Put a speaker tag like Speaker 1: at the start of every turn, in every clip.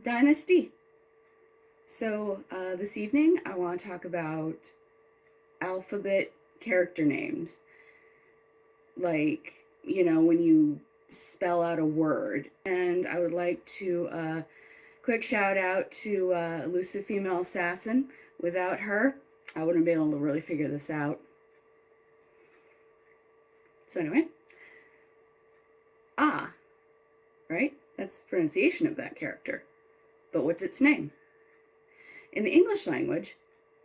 Speaker 1: Dynasty. So this evening I want to talk about alphabet character names. Like, when you spell out a word. And I would like to quick shout out to Elusive Female Assassin. Without her, I wouldn't be able to really figure this out. So anyway, ah, right? That's the pronunciation of that character. But what's its name? In the English language,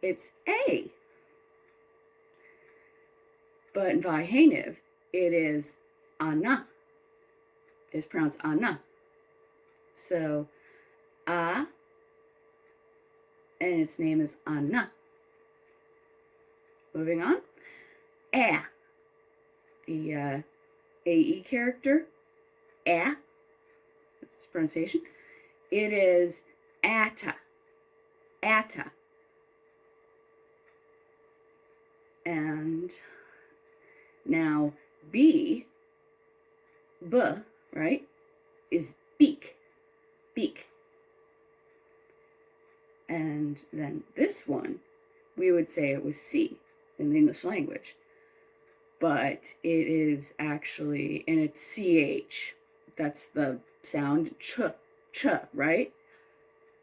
Speaker 1: it's A. But in Va Ehenihv, it is Anna. It's pronounced Anna. So, A, and its name is Anna. Moving on. A. The AE character, A, that's pronunciation. It is Atta. Atta. And now B, right, is beak. Beak. And then this one, we would say it was C in the English language. But it is actually, and it's CH. That's the sound, ch, right?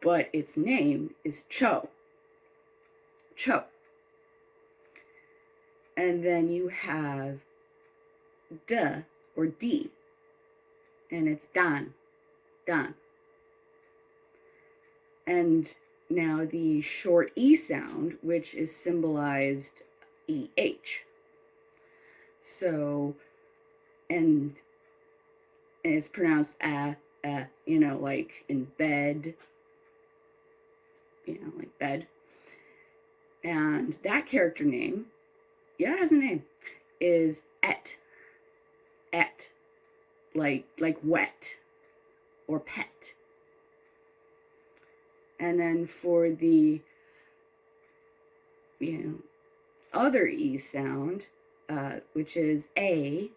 Speaker 1: But its name is Cho. Cho. And then you have D or D, and it's Dan. Dan. And now the short E sound, which is symbolized EH. So, and it's pronounced like in bed, like bed. And that character name, it has a name, is Et. Et. Like wet or pet. And then for the, other E sound, which is A,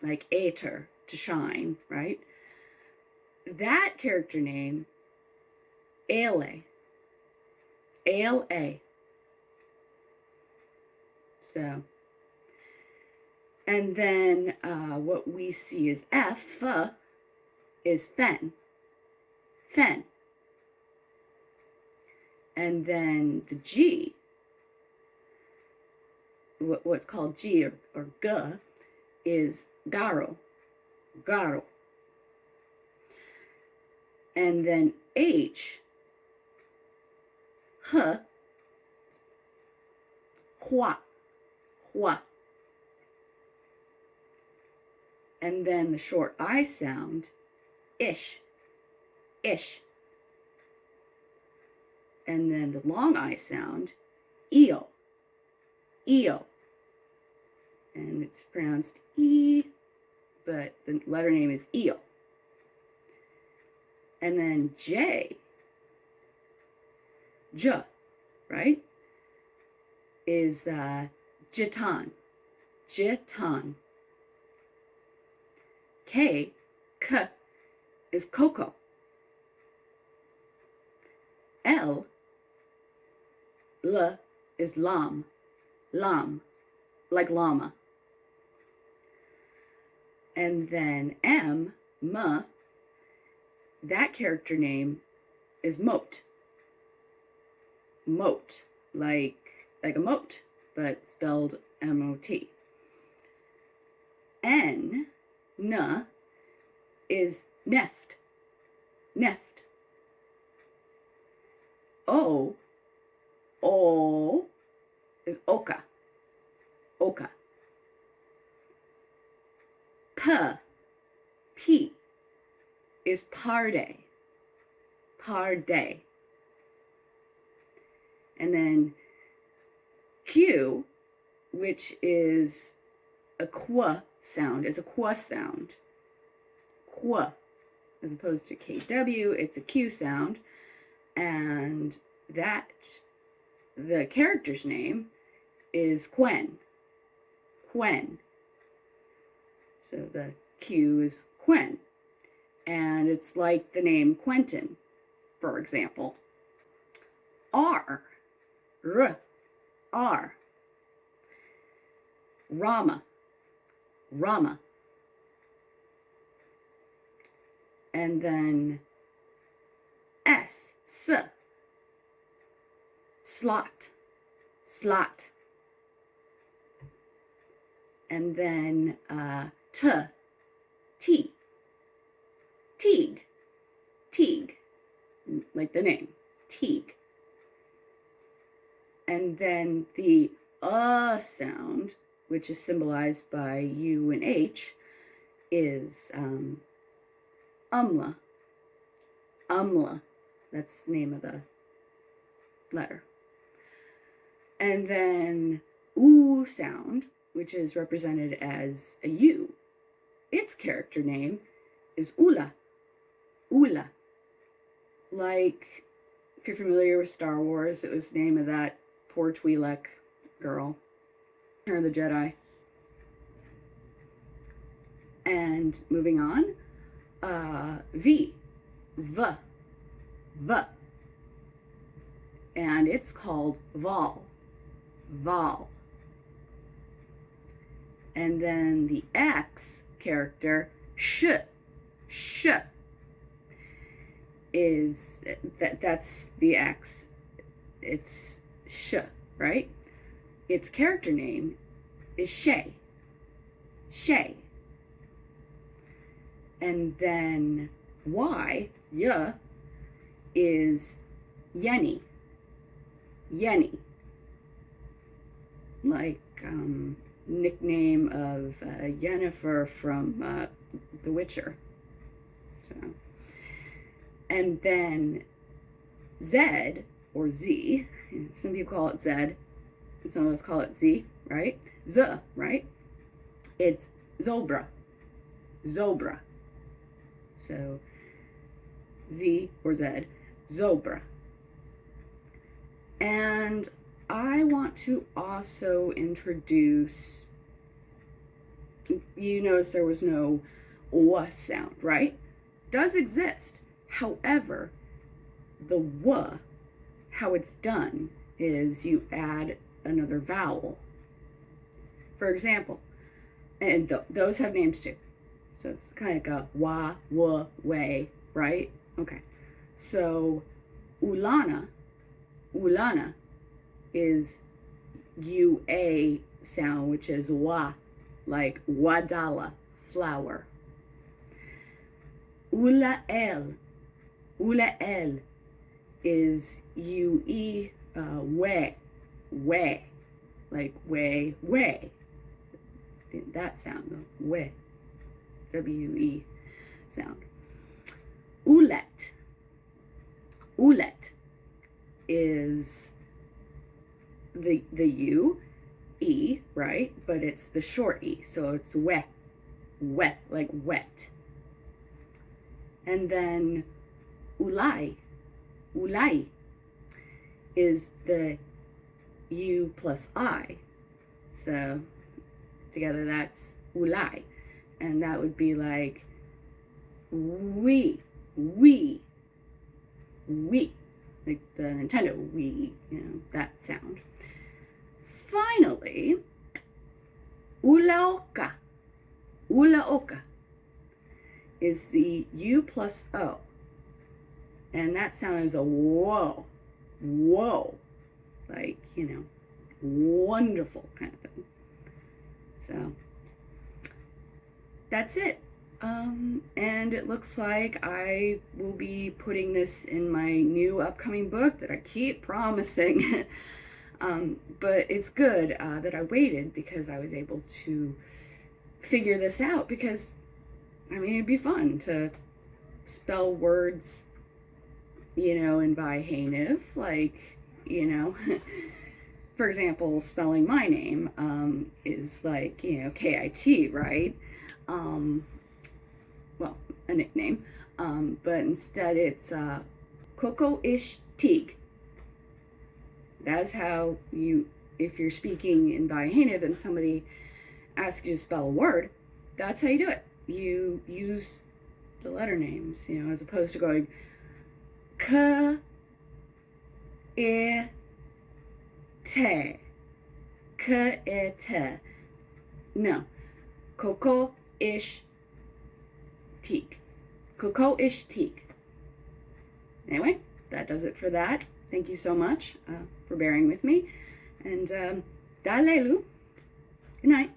Speaker 1: like aether, to shine, right? That character name, Ale. Ale. So, and then what we see is F, is Fen. Fen. And then the G, what's called G or G, is Garo. Garo. And then H, Hua. Hua. And then the short I sound, Ish. Ish. And then the long I sound, Eo. Eo. And it's pronounced E, but the letter name is Eo. And then J, right, is Jitan. Jitan. K, is Coco. L is Lam. Lam, like llama. And then M, that character name is Moat. Moat, like a moat, but spelled M-O-T. N, is Neft. Neft. O is Oka. Oka. P is Parde. Parde. And then Q, which is a qua sound, is a qua sound. Qua. As opposed to KW, it's a Q sound. And the character's name is Quen. Quen. So the Q is Quen. And it's like the name Quentin, for example. R, R. Rama, Rama. And then S, slot, slot. And then T, teague, teague, like the name, teague. And then the sound, which is symbolized by U and H, is umla, umla. That's the name of the letter. And then oo sound, which is represented as a U. Its character name is Ula, Ula. Like, if you're familiar with Star Wars, it was the name of that poor Twi'lek girl, Return of the Jedi. And moving on, V, V. And it's called Vol, Vol. And then the X character, sh, is, that's the X. It's sh, right? Its character name is Shay, Shay. And then Y, is Yenny, Yenny. Like nickname of Yennefer from The Witcher. So, and then Z, or Z, some people call it Z, and some of us call it Z, right? Z, right? It's Zobra, Zobra. So Z or Z, Zobra. And I want to also introduce, you notice there was no W sound, right? Does exist. However, the W, how it's done is you add another vowel. For example, and those have names too. So it's kind of like a wa, wa, way, right? Okay. So Ulana, Ulana is UA sound, which is wa, like wadala, flower. Ulael, Ulael is UE, way, way, like way, way. That sound, way. W-E sound. Ulet. Ulet is the U, E, right? But it's the short E, so it's wet, wet, like wet. And then ulai, ulai is the U plus I. So together that's ulai. And that would be like we, like the Nintendo Wii, that sound. Finally, ulaoka, ulaoka is the U plus O. And that sound is a whoa, whoa, like, wonderful kind of thing. So that's it. And it looks like I will be putting this in my new upcoming book that I keep promising. But it's good that I waited, because I was able to figure this out, because it'd be fun to spell words, in Va Ehenihv, like, for example, spelling my name is like, K-I-T, right? Well, a nickname, but instead it's Koko-ish Tig. That's how if you're speaking in Va Ehenihv and somebody asks you to spell a word, that's how you do it. You use the letter names, as opposed to going k, e, te, k, e, te. No, koko, ish, teak. Koko, ish, teak. Anyway, that does it for that. Thank you so much for bearing with me. And dalelu. Good night.